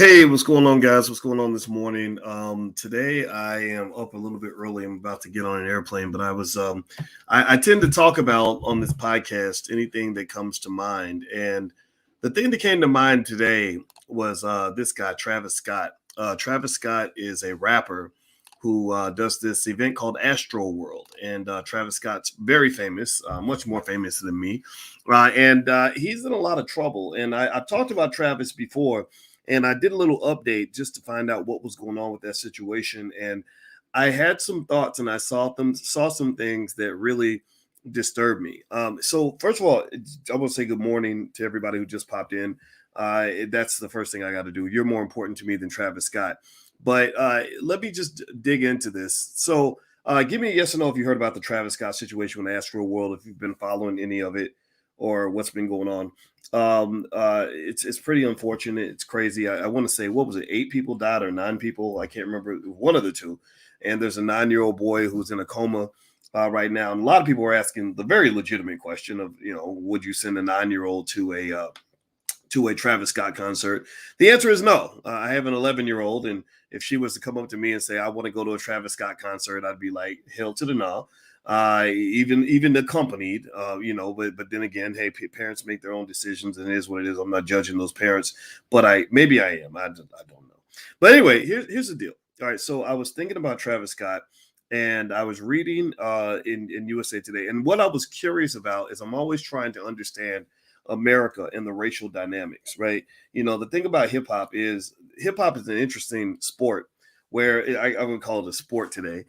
Hey, what's going on, guys? What's going on this morning? Today I am up a little bit early. I'm about to get on an airplane, but I tend to talk about on this podcast anything that comes to mind. And the thing that came to mind today was this guy, Travis Scott. Travis Scott is a rapper who does this event called Astroworld. And Travis Scott's very famous, much more famous than me. And he's in a lot of trouble. And I've talked about Travis before, and I did a little update just to find out what was going on with that situation. And I had some thoughts, and I saw some things that really disturbed me. So first of all, I want to say good morning to everybody who just popped in. That's the first thing I got to do. You're more important to me than Travis Scott. But let me just dig into this. So give me a yes or no if you heard about the Travis Scott situation with Astro World, if you've been following any of it or what's been going on. It's pretty unfortunate. It's crazy. I want to say, what was it? 8 people died or 9 people? I can't remember. One of the two. And there's a 9-year-old boy who's in a coma right now. And a lot of people are asking the very legitimate question of, would you send a 9-year-old to a Travis Scott concert? The answer is no. I have an 11-year-old, and if she was to come up to me and say, I want to go to a Travis Scott concert, I'd be like, hell to the no. Even accompanied, but then again, hey, parents make their own decisions, and it is what it is. I'm not judging those parents, but maybe I am. I don't know. But anyway, here's the deal. All right, so I was thinking about Travis Scott, and I was reading in USA Today, and what I was curious about is I'm always trying to understand America and the racial dynamics, right? The thing about hip hop is an interesting sport where I would call it a sport today.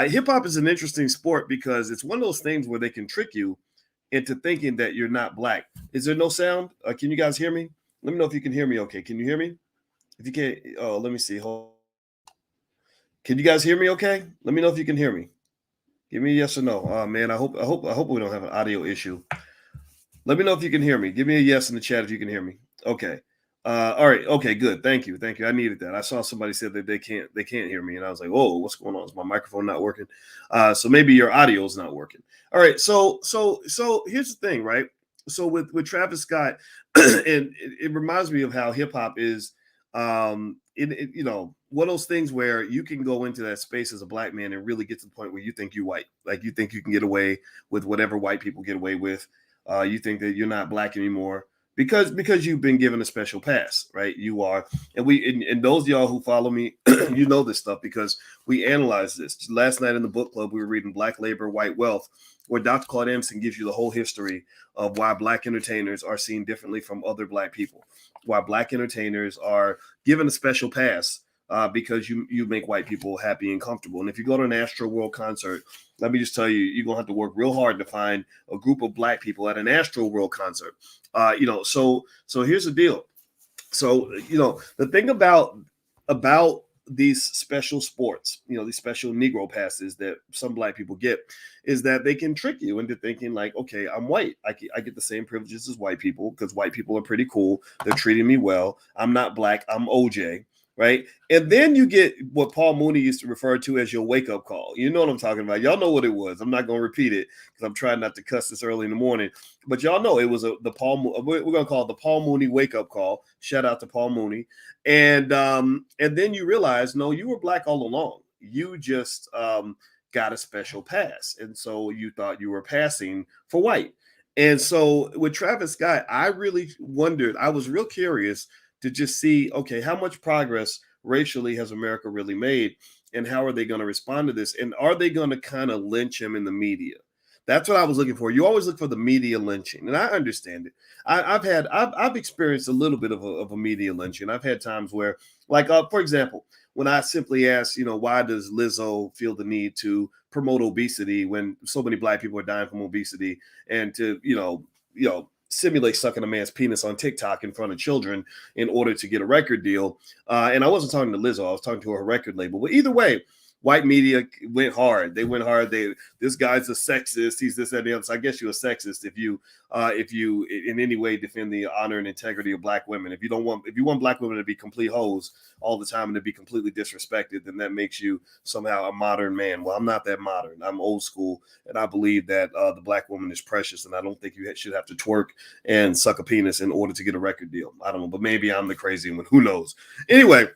Hip hop is an interesting sport because it's one of those things where they can trick you into thinking that you're not black. Is there no sound? Can you guys hear me? Let me know if you can hear me. Okay. Can you hear me? If you can't, let me see. Can you guys hear me? Okay. Let me know if you can hear me. Give me a yes or no. Oh man, I hope we don't have an audio issue. Let me know if you can hear me. Give me a yes in the chat if you can hear me. Okay. All right. Okay, good. Thank you. I needed that. I saw somebody said that they can't hear me. And I was like, oh, what's going on? Is my microphone not working? So maybe your audio is not working. All right. So here's the thing, right? So with Travis Scott, and it reminds me of how hip hop is, one of those things where you can go into that space as a black man and really get to the point where you think you're white. Like you think you can get away with whatever white people get away with. You think that you're not black anymore because you've been given a special pass, right? You are, and those of y'all who follow me, you know this stuff because we analyzed this. Last night in the book club, we were reading Black Labor, White Wealth, where Dr. Claude Anderson gives you the whole history of why black entertainers are seen differently from other black people, why black entertainers are given a special pass because you make white people happy and comfortable. And if you go to an Astro World concert, let me just tell you, you're going to have to work real hard to find a group of black people at an Astro World concert. So here's the deal. So, the thing about these special sports, these special Negro passes that some black people get is that they can trick you into thinking like, okay, I'm white. I get the same privileges as white people because white people are pretty cool. They're treating me well. I'm not black. I'm OJ. Right. And then you get what Paul Mooney used to refer to as your wake up call. You know what I'm talking about. Y'all know what it was. I'm not going to repeat it because I'm trying not to cuss this early in the morning. But y'all know it was we're going to call it the Paul Mooney wake up call. Shout out to Paul Mooney. And then you realize, no, you were black all along. You just got a special pass. And so you thought you were passing for white. And so with Travis Scott, I really wondered, I was real curious to just see, okay, how much progress racially has America really made, and how are they going to respond to this? And are they going to kind of lynch him in the media? That's what I was looking for. You always look for the media lynching, and I understand it. I've experienced a little bit of a media lynching. I've had times where, like, for example, when I simply ask, why does Lizzo feel the need to promote obesity when so many black people are dying from obesity, and to simulate sucking a man's penis on TikTok in front of children in order to get a record deal. And I wasn't talking to Lizzo. I was talking to her record label. But either way, white media went hard. They went hard. This guy's a sexist. He's this and the other. So I guess you're a sexist if you in any way defend the honor and integrity of black women. If you want black women to be complete hoes all the time and to be completely disrespected, then that makes you somehow a modern man. Well, I'm not that modern. I'm old school, and I believe that the black woman is precious, and I don't think you should have to twerk and suck a penis in order to get a record deal. I don't know, but maybe I'm the crazy one. Who knows? Anyway,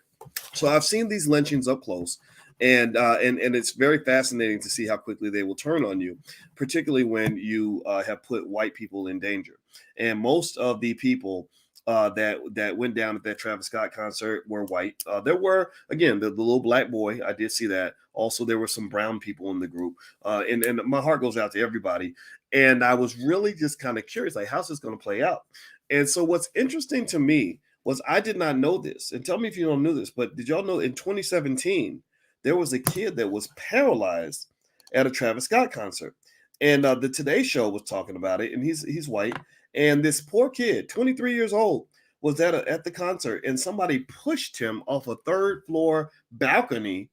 so I've seen these lynchings up close. And it's very fascinating to see how quickly they will turn on you, particularly when you have put white people in danger. And most of the people that went down at that Travis Scott concert were white. There were, again, the little black boy. I did see that. Also, there were some brown people in the group. And my heart goes out to everybody. And I was really just kind of curious, like, how's this going to play out? And so what's interesting to me was I did not know this. And tell me if you don't know this, but did y'all know in 2017, there was a kid that was paralyzed at a Travis Scott concert. And the Today Show was talking about it, and he's white. And this poor kid, 23 years old, was at the concert, and somebody pushed him off a third floor balcony,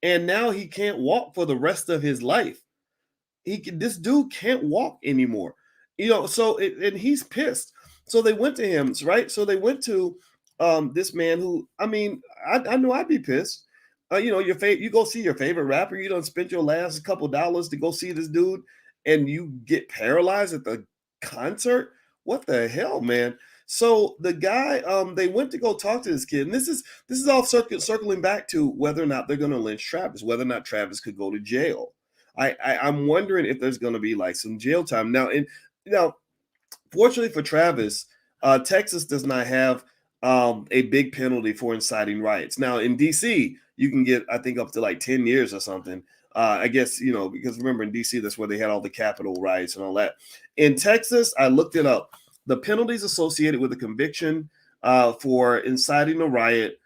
and now he can't walk for the rest of his life. This dude can't walk anymore. So and he's pissed. So they went to him, right? So they went to this man who, I mean, I know I'd be pissed. You go see your favorite rapper. You don't spend your last couple dollars to go see this dude, and you get paralyzed at the concert. What the hell, man? So the guy, they went to go talk to this kid, and this is all circling back to whether or not they're going to lynch Travis, whether or not Travis could go to jail. I'm wondering if there's going to be like some jail time now. And fortunately for Travis, Texas does not have a big penalty for inciting riots. Now in DC, you can get, I think, up to like 10 years or something. I guess, because remember in DC, that's where they had all the Capitol riots and all that. In Texas, I looked it up. The penalties associated with a conviction for inciting a riot,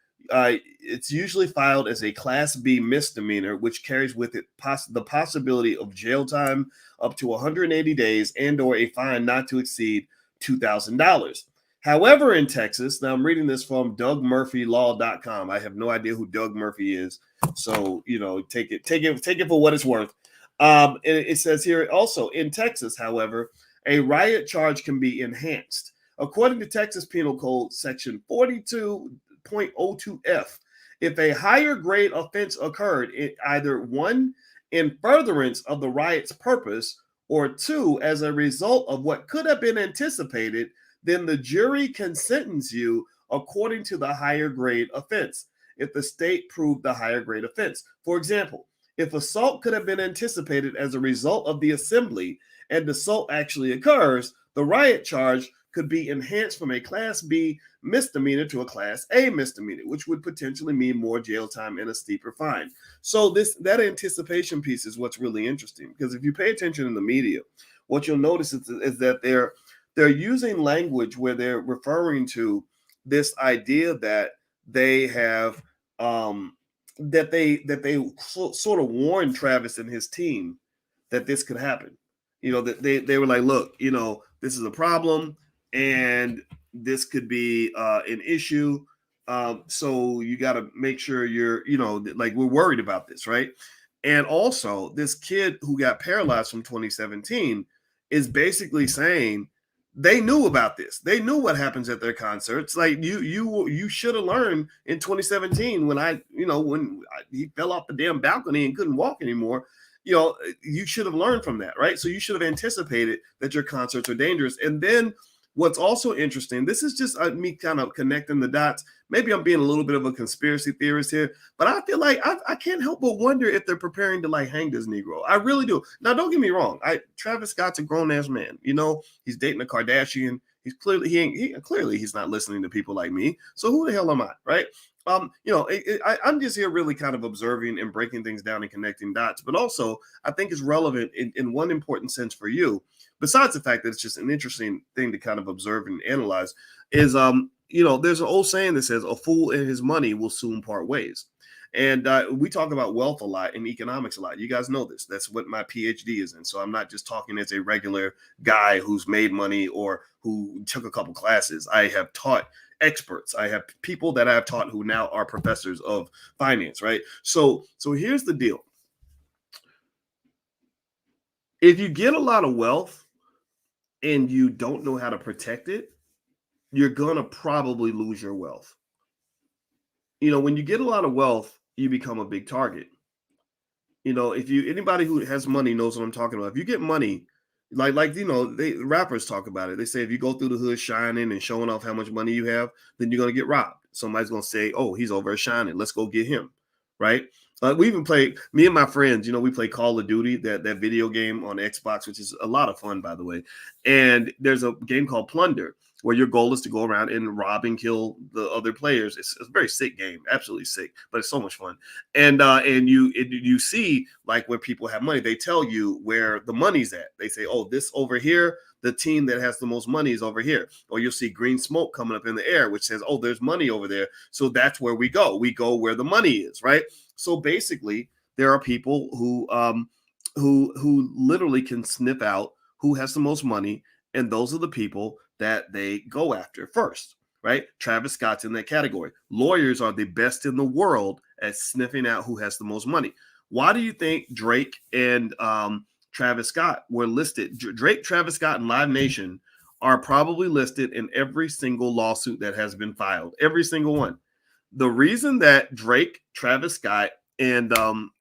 it's usually filed as a Class B misdemeanor, which carries with it the possibility of jail time up to 180 days and or a fine not to exceed $2,000. However, in Texas, now I'm reading this from DougMurphyLaw.com. I have no idea who Doug Murphy is, so take it for what it's worth. And it says here also in Texas, however, a riot charge can be enhanced. According to Texas Penal Code Section 42.02F, if a higher grade offense occurred, either one, in furtherance of the riot's purpose, or two, as a result of what could have been anticipated, then the jury can sentence you according to the higher grade offense if the state proved the higher grade offense. For example, if assault could have been anticipated as a result of the assembly and the assault actually occurs, the riot charge could be enhanced from a Class B misdemeanor to a Class A misdemeanor, which would potentially mean more jail time and a steeper fine. So that anticipation piece is what's really interesting, because if you pay attention in the media, what you'll notice is that they're using language where they're referring to this idea that they have that they sort of warned Travis and his team that this could happen. That they were like, look, this is a problem and this could be an issue. So you got to make sure you're, like, we're worried about this, right? And also, this kid who got paralyzed from 2017 is basically saying they knew about this. They knew what happens at their concerts. Like you should have learned in 2017 when he fell off the damn balcony and couldn't walk anymore. You should have learned from that, right? So you should have anticipated that your concerts are dangerous. And then what's also interesting, this is just me kind of connecting the dots. Maybe I'm being a little bit of a conspiracy theorist here, but I feel like I can't help but wonder if they're preparing to like hang this Negro. I really do. Now, don't get me wrong. Travis Scott's a grown ass man. He's dating a Kardashian. He's clearly he's not listening to people like me. So who the hell am I, right? I'm just here really kind of observing and breaking things down and connecting dots. But also, I think it's relevant in one important sense for you, besides the fact that it's just an interesting thing to kind of observe and analyze, is there's an old saying that says a fool and his money will soon part ways. And we talk about wealth a lot and economics a lot. You guys know this. That's what my PhD is in. So I'm not just talking as a regular guy who's made money or who took a couple classes. I have taught experts. I have people that I've taught who now are professors of finance, right? So here's the deal. If you get a lot of wealth and you don't know how to protect it, you're gonna probably lose your wealth. When you get a lot of wealth, you become a big target. If you anybody who has money knows what I'm talking about. If you get money, they rappers talk about it. They say if you go through the hood shining and showing off how much money you have, then you're gonna get robbed. Somebody's gonna say, "Oh, he's over shining. Let's go get him." Right? We even play. Me and my friends, we play Call of Duty, that video game on Xbox, which is a lot of fun, by the way. And there's a game called Plunder, where your goal is to go around and rob and kill the other players. It's a very sick game, absolutely sick, but it's so much fun. And you see, like, where people have money, they tell you where the money's at. They say, "Oh, this over here, the team that has the most money is over here." Or you'll see green smoke coming up in the air, which says, "Oh, there's money over there." So that's where we go. We go where the money is, right? So basically, there are people who literally can sniff out who has the most money, and those are the people that they go after first, right? Travis Scott's in that category. Lawyers are the best in the world at sniffing out who has the most money. Why do you think Drake and Travis Scott were listed? Drake, Travis Scott, and Live Nation are probably listed in every single lawsuit that has been filed, every single one. The reason that Drake, Travis Scott, and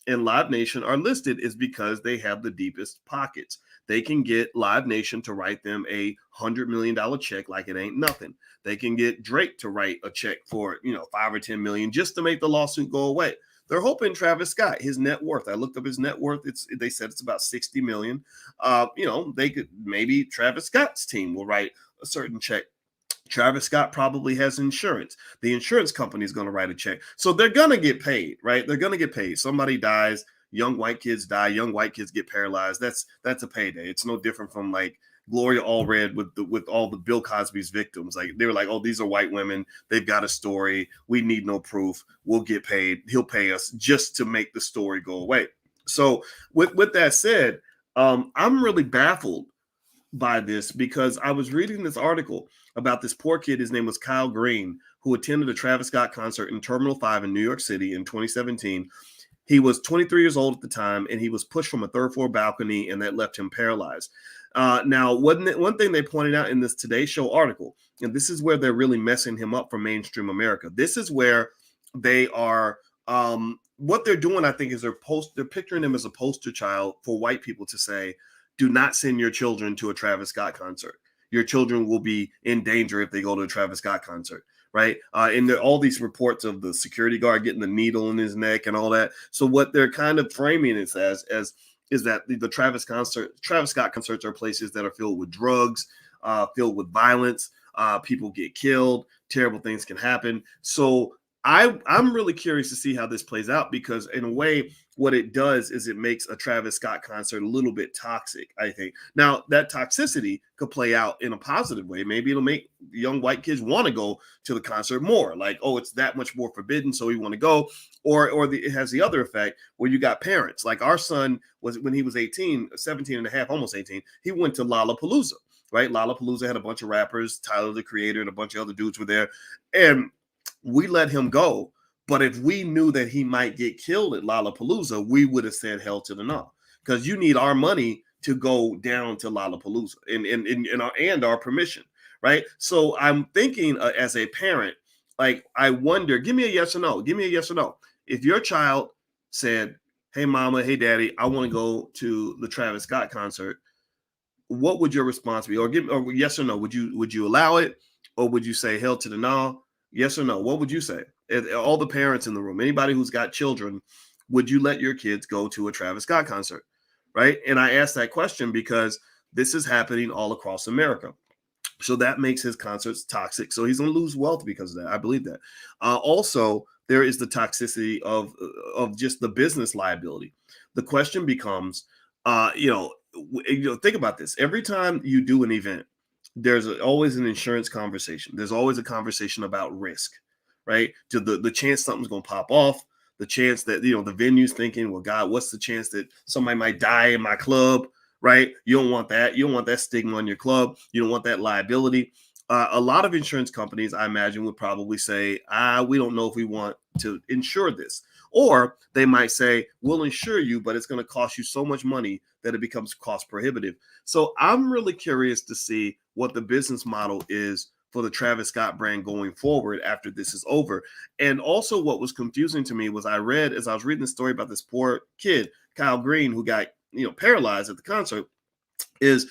Live Nation are listed is because they have the deepest pockets. They can get Live Nation to write them $100 million check like it ain't nothing. They can get Drake to write a check for, 5 or 10 million just to make the lawsuit go away. They're hoping Travis Scott, his net worth. I looked up his net worth. They said it's about 60 million. They could, maybe Travis Scott's team will write a certain check. Travis Scott probably has insurance. The insurance company is going to write a check. So they're going to get paid, right? They're going to get paid. Somebody dies, young white kids die, young white kids get paralyzed. That's a payday. It's no different from like Gloria Allred with all the Bill Cosby's victims. Like, they were like, "Oh, these are white women. They've got a story. We need no proof. We'll get paid. He'll pay us just to make the story go away." So with that said, I'm really baffled by this because I was reading this article about this poor kid. His name was Kyle Green, who attended a Travis Scott concert in Terminal 5 in New York City in 2017. He was 23 years old at the time, and he was pushed from a third floor balcony, and that left him paralyzed. Now, one thing they pointed out in this Today Show article, and this is where they're really messing him up for mainstream America. This is where they are, what they're doing, I think, is they're picturing him as a poster child for white people to say, "Do not send your children to a Travis Scott concert. Your children will be in danger if they go to a Travis Scott concert," right? And there are all these reports of the security guard getting the needle in his neck and all that. So what they're kind of framing it as is that the Travis Scott concerts are places that are filled with drugs, filled with violence. People get killed. Terrible things can happen. So I'm really curious to see how this plays out, because in a way, what it does is it makes a Travis Scott concert a little bit toxic, I think. Now, that toxicity could play out in a positive way. Maybe it'll make young white kids want to go to the concert more. Like, "Oh, it's that much more forbidden, so we want to go." Or it has the other effect where you got parents. Like, our son was, when he was 18, 17 and a half, almost 18, he went to Lollapalooza, right? Lollapalooza had a bunch of rappers, Tyler, the Creator, and a bunch of other dudes were there. And we let him go. But if we knew that he might get killed at Lollapalooza, we would have said hell to the no, because you need our money to go down to Lollapalooza and our permission, right? So I'm thinking, as a parent, like, I wonder, give me a yes or no. Give me a yes or no. If your child said, "Hey, mama, hey, daddy, I want to go to the Travis Scott concert," what would your response be? Or yes or no. Would you allow it, or would you say hell to the no? Yes or no? What would you say? All the parents in the room, anybody who's got children, would you let your kids go to a Travis Scott concert? Right? And I asked that question because this is happening all across America. So that makes his concerts toxic. So he's going to lose wealth because of that. I believe that. Also, there is the toxicity of just the business liability. The question becomes, think about this. Every time you do an event, there's always an insurance conversation. There's always a conversation about risk, right? To the chance something's going to pop off, the chance that, the venue's thinking, "Well, God, what's the chance that somebody might die in my club?" Right? You don't want that. You don't want that stigma on your club. You don't want that liability. A lot of insurance companies, I imagine, would probably say, we don't know if we want to insure this. Or they might say, we'll insure you, but it's going to cost you so much money that it becomes cost prohibitive. So I'm really curious to see what the business model is for the Travis Scott brand going forward after this is over. And also what was confusing to me was as I was reading the story about this poor kid, Kyle Green, who got, paralyzed at the concert, is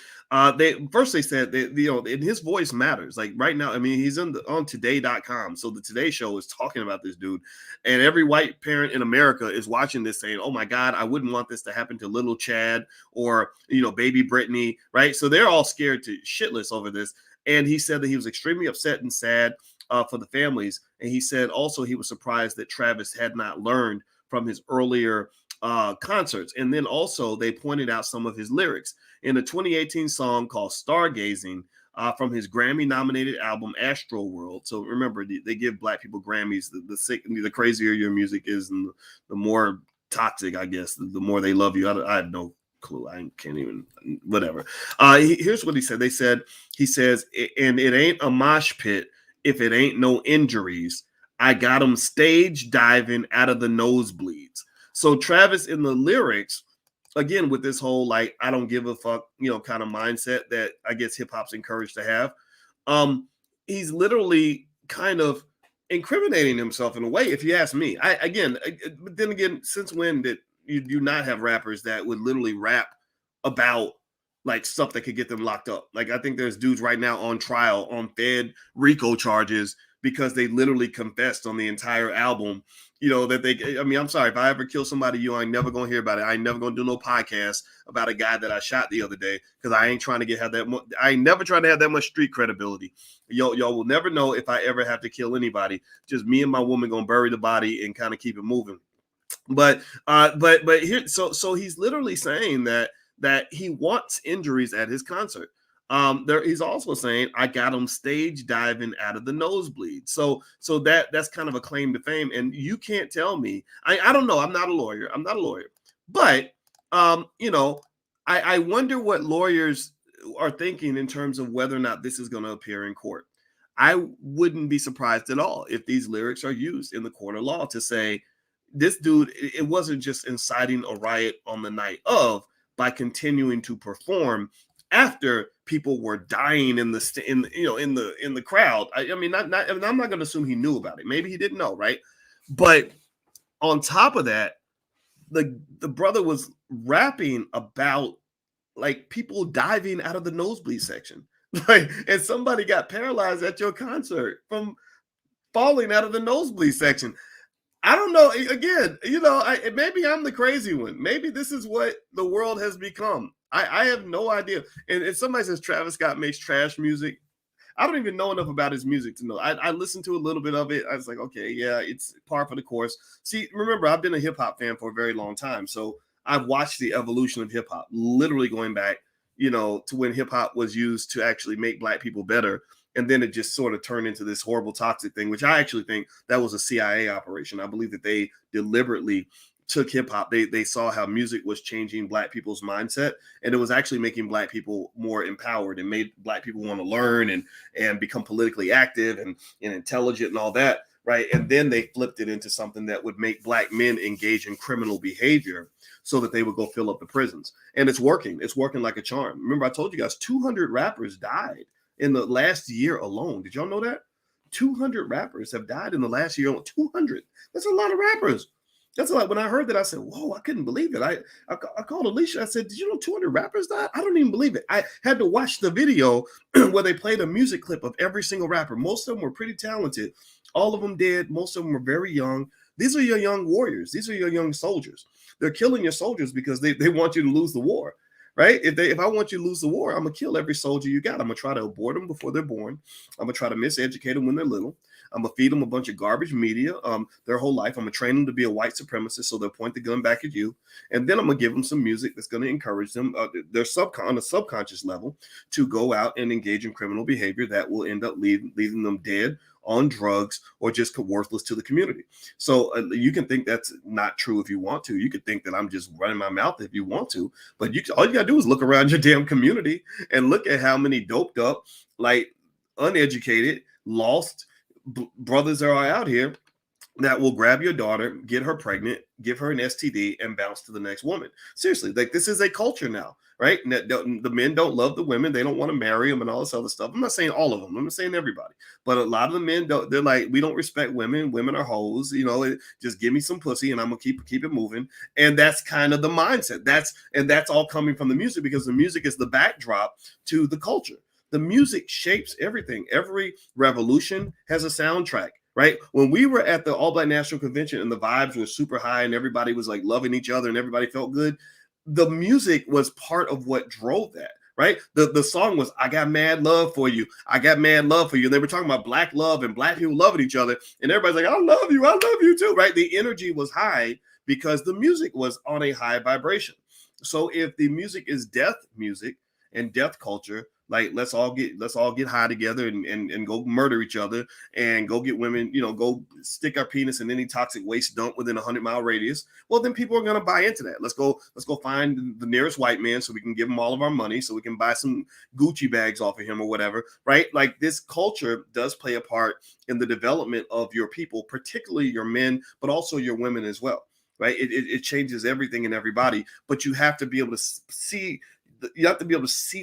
they said that, and his voice matters. Like right now, I mean, he's on today.com. So the Today Show is talking about this dude, and every white parent in America is watching this saying, oh my God, I wouldn't want this to happen to little Chad or, baby Brittany, right? So they're all scared to shitless over this. And he said that he was extremely upset and sad for the families. And he said also he was surprised that Travis had not learned from his earlier concerts. And then also they pointed out some of his lyrics in a 2018 song called Stargazing from his Grammy-nominated album Astroworld. So remember, they give Black people Grammys. The crazier your music is, and the more toxic, I guess, the more they love you. I have no clue. I can't even, whatever. Here's what he said. He says, and it ain't a mosh pit if it ain't no injuries. I got him stage diving out of the nosebleeds. So Travis in the lyrics, again, with this whole like I don't give a fuck, kind of mindset that I guess hip hop's encouraged to have, he's literally kind of incriminating himself in a way, if you ask me. But then again, since when did you do not have rappers that would literally rap about like stuff that could get them locked up? Like I think there's dudes right now on trial on Fed RICO charges because they literally confessed on the entire album. I'm sorry, if I ever kill somebody, you ain't never gonna hear about it. I ain't never gonna do no podcast about a guy that I shot the other day because I ain't trying to I ain't never trying to have that much street credibility. Y'all will never know if I ever have to kill anybody. Just me and my woman gonna bury the body and kind of keep it moving. But here, so he's literally saying that he wants injuries at his concert. He's also saying I got him stage diving out of the nosebleed. So that's kind of a claim to fame. And you can't tell me. I don't know. I'm not a lawyer. But I wonder what lawyers are thinking in terms of whether or not this is going to appear in court. I wouldn't be surprised at all if these lyrics are used in the court of law to say this dude, it wasn't just inciting a riot on the night of by continuing to perform after people were dying in the crowd. I'm not going to assume he knew about it. Maybe he didn't know, right? But on top of that, the brother was rapping about like people diving out of the nosebleed section, like, and somebody got paralyzed at your concert from falling out of the nosebleed section. I don't know. Again, maybe I'm the crazy one. Maybe this is what the world has become. I have no idea. And if somebody says Travis Scott makes trash music, I don't even know enough about his music to know. I listened to a little bit of it. I was like, okay, yeah, it's par for the course. See, remember, I've been a hip hop fan for a very long time. So I've watched the evolution of hip hop, literally going back, to when hip hop was used to actually make Black people better. And then it just sort of turned into this horrible toxic thing, which I actually think that was a CIA operation. I believe that they deliberately took hip hop. They saw how music was changing Black people's mindset, and it was actually making Black people more empowered and made Black people want to learn and become politically active and intelligent and all that, right? And then they flipped it into something that would make Black men engage in criminal behavior so that they would go fill up the prisons. And it's working. It's working like a charm. Remember, I told you guys 200 rappers died in the last year alone. Did y'all know that? 200 rappers have died in the last year alone. 200. That's a lot of rappers. That's a lot. When I heard that, I said, whoa, I couldn't believe it. I called Alicia. I said, did you know 200 rappers died? I don't even believe it. I had to watch the video where they played a music clip of every single rapper. Most of them were pretty talented. All of them did. Most of them were very young. These are your young warriors. These are your young soldiers. They're killing your soldiers because they want you to lose the war. Right? If I want you to lose the war, I'm gonna kill every soldier you got. I'm gonna try to abort them before they're born. I'm gonna try to miseducate them when they're little. I'm gonna feed them a bunch of garbage media their whole life. I'm gonna train them to be a white supremacist so they'll point the gun back at you. And then I'm gonna give them some music that's gonna encourage them, on a subconscious level, to go out and engage in criminal behavior that will end up leaving them dead, on drugs, or just worthless to the community. So you can think that's not true if you want to. You could think that I'm just running my mouth if you want to, but all you gotta do is look around your damn community and look at how many doped up, like uneducated, lost brothers are out here that will grab your daughter, get her pregnant, give her an STD, and bounce to the next woman. Seriously, like this is a culture now, right? The men don't love the women; they don't want to marry them and all this other stuff. I'm not saying all of them. I'm not saying everybody, but a lot of the men don't. They're like, we don't respect women. Women are hoes. Just give me some pussy, and I'm gonna keep it moving. And that's kind of the mindset. That's all coming from the music, because the music is the backdrop to the culture. The music shapes everything. Every revolution has a soundtrack, right? When we were at the All Black National Convention and the vibes were super high and everybody was like loving each other and everybody felt good, the music was part of what drove that, right? The song was, I got mad love for you. I got mad love for you. And they were talking about black love and black people loving each other. And everybody's like, I love you too, right? The energy was high because the music was on a high vibration. So if the music is death music and death culture, like let's all get high together and go murder each other and go get women, go stick our penis in any toxic waste dump within a 100-mile radius. Well, then people are going to buy into that. Let's go find the nearest white man so we can give him all of our money so we can buy some Gucci bags off of him or whatever, right? Like this culture does play a part in the development of your people, particularly your men, but also your women as well, right? It changes everything and everybody, but you have to be able to see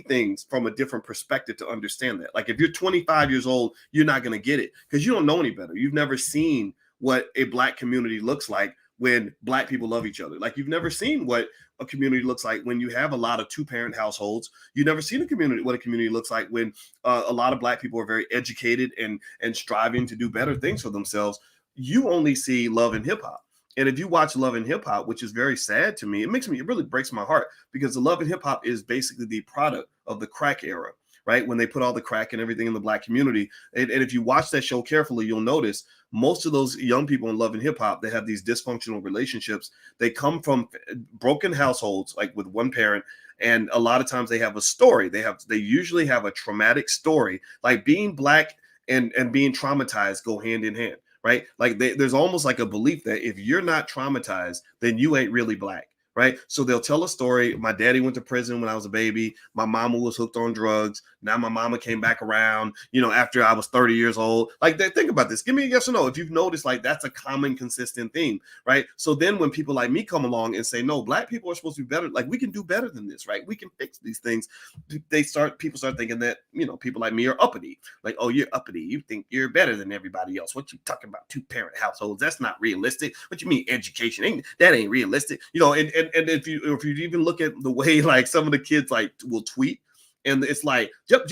things from a different perspective to understand that. Like if you're 25 years old, you're not going to get it because you don't know any better. You've never seen what a black community looks like when black people love each other. Like you've never seen what a community looks like when you have a lot of two-parent households. You've never seen what a community looks like when a lot of black people are very educated and striving to do better things for themselves. You only see love and hip hop. And if you watch Love and Hip Hop, which is very sad to me, it really breaks my heart because the Love and Hip Hop is basically the product of the crack era, right? When they put all the crack and everything in the black community. And if you watch that show carefully, you'll notice most of those young people in Love and Hip Hop, they have these dysfunctional relationships. They come from broken households, like with one parent. And a lot of times they have a story. They usually have a traumatic story, like being black and being traumatized go hand in hand. Right? Like there's almost like a belief that if you're not traumatized, then you ain't really black. Right? So they'll tell a story. My daddy went to prison when I was a baby. My mama was hooked on drugs. Now my mama came back around, after I was 30 years old. Like think about this. Give me a yes or no. If you've noticed, like that's a common, consistent theme, right? So then when people like me come along and say, no, black people are supposed to be better. Like we can do better than this, right? We can fix these things. People start thinking that, people like me are uppity. Like, oh, you're uppity. You think you're better than everybody else. What you talking about? Two-parent households. That's not realistic. What you mean education? That ain't realistic. And if you even look at the way like some of the kids like will tweet, and it's like jump,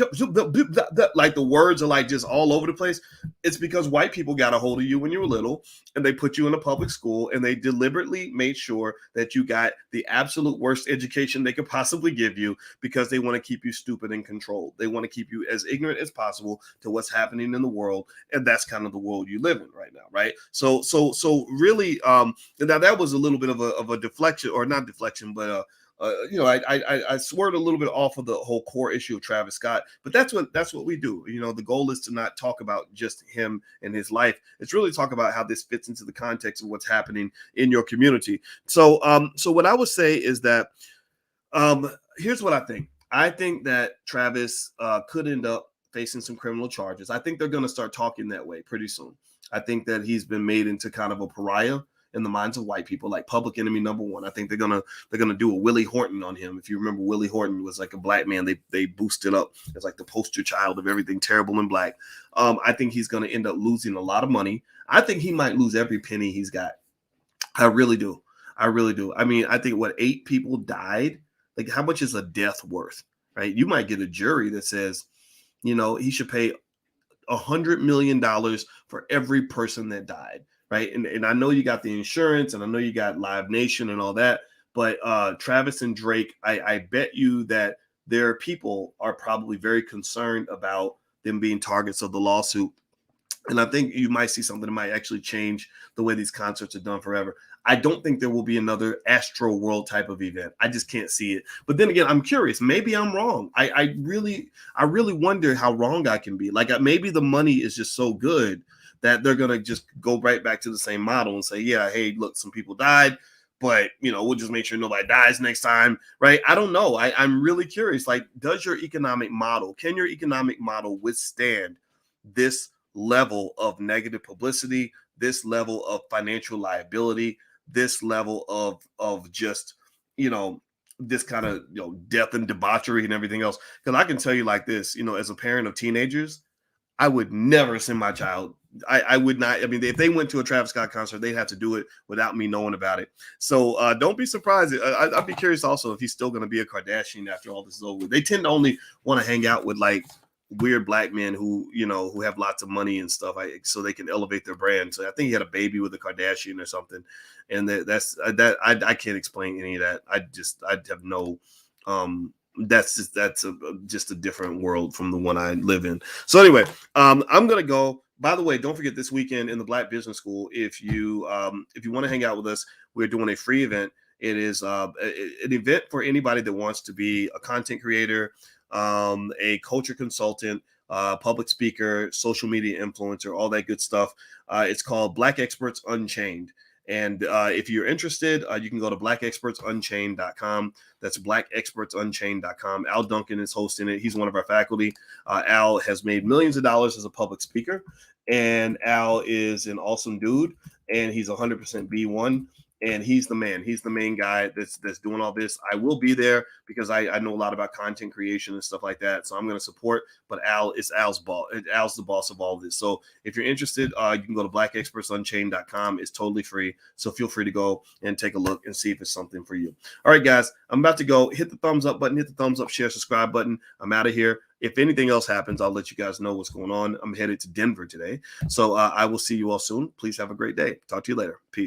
like the words are like just all over the place. It's because white people got a hold of you when you were little, and they put you in a public school, and they deliberately made sure that you got the absolute worst education they could possibly give you because they want to keep you stupid and controlled. They want to keep you as ignorant as possible to what's happening in the world, and that's kind of the world you live in right now, right? So really, now that was a little bit of a deflection, or not deflection, but I swerved a little bit off of the whole core issue of Travis Scott, but that's what we do. The goal is to not talk about just him and his life. It's really talk about how this fits into the context of what's happening in your community. So what I would say is that here's what I think. I think that Travis could end up facing some criminal charges. I think they're going to start talking that way pretty soon. I think that he's been made into kind of a pariah in the minds of white people, like public enemy number one. I think they're gonna do a Willie Horton on him. If you remember, Willie Horton was like a black man. They boosted up as like the poster child of everything terrible and black. I think he's gonna end up losing a lot of money. I think he might lose every penny he's got. I really do. I mean, I think 8 people died. Like, how much is a death worth? Right? You might get a jury that says, he should pay $100 million for every person that died. Right. And I know you got the insurance and I know you got Live Nation and all that. But Travis and Drake, I bet you that their people are probably very concerned about them being targets of the lawsuit. And I think you might see something that might actually change the way these concerts are done forever. I don't think there will be another Astroworld type of event. I just can't see it. But then again, I'm curious. Maybe I'm wrong. I really wonder how wrong I can be. Like maybe the money is just so good that they're going to just go right back to the same model and say, yeah, hey, look, some people died. but we'll just make sure nobody dies next time, right? I don't know. I'm really curious. Like, can your economic model withstand this level of negative publicity, this level of financial liability, this level of just this kind of death and debauchery and everything else? Because I can tell you like this, as a parent of teenagers, I would never send my child. I would not. I mean, if they went to a Travis Scott concert, they'd have to do it without me knowing about it. So don't be surprised. I'd be curious also if he's still going to be a Kardashian after all this is over. They tend to only want to hang out with like weird black men who have lots of money and stuff, so they can elevate their brand. So I think he had a baby with a Kardashian or something, and I can't explain any of that. I have no. That's just a different world from the one I live in. So anyway, I'm gonna go. By the way, don't forget this weekend in the Black Business School. If you want to hang out with us, we're doing a free event. It is an event for anybody that wants to be a content creator, a culture consultant, public speaker, social media influencer, all that good stuff. It's called Black Experts Unchained. And if you're interested, you can go to blackexpertsunchained.com. That's blackexpertsunchained.com. Al Duncan is hosting it. He's one of our faculty. Al has made millions of dollars as a public speaker, and Al is an awesome dude, and he's 100% B1. And he's the man. He's the main guy that's doing all this. I will be there because I know a lot about content creation and stuff like that. So I'm going to support. But Al's boss. Al's the boss of all of this. So if you're interested, you can go to blackexpertsunchained.com. It's totally free. So feel free to go and take a look and see if it's something for you. All right, guys. I'm about to go. Hit the thumbs up button. Hit the thumbs up, share, subscribe button. I'm out of here. If anything else happens, I'll let you guys know what's going on. I'm headed to Denver today. So I will see you all soon. Please have a great day. Talk to you later. Peace.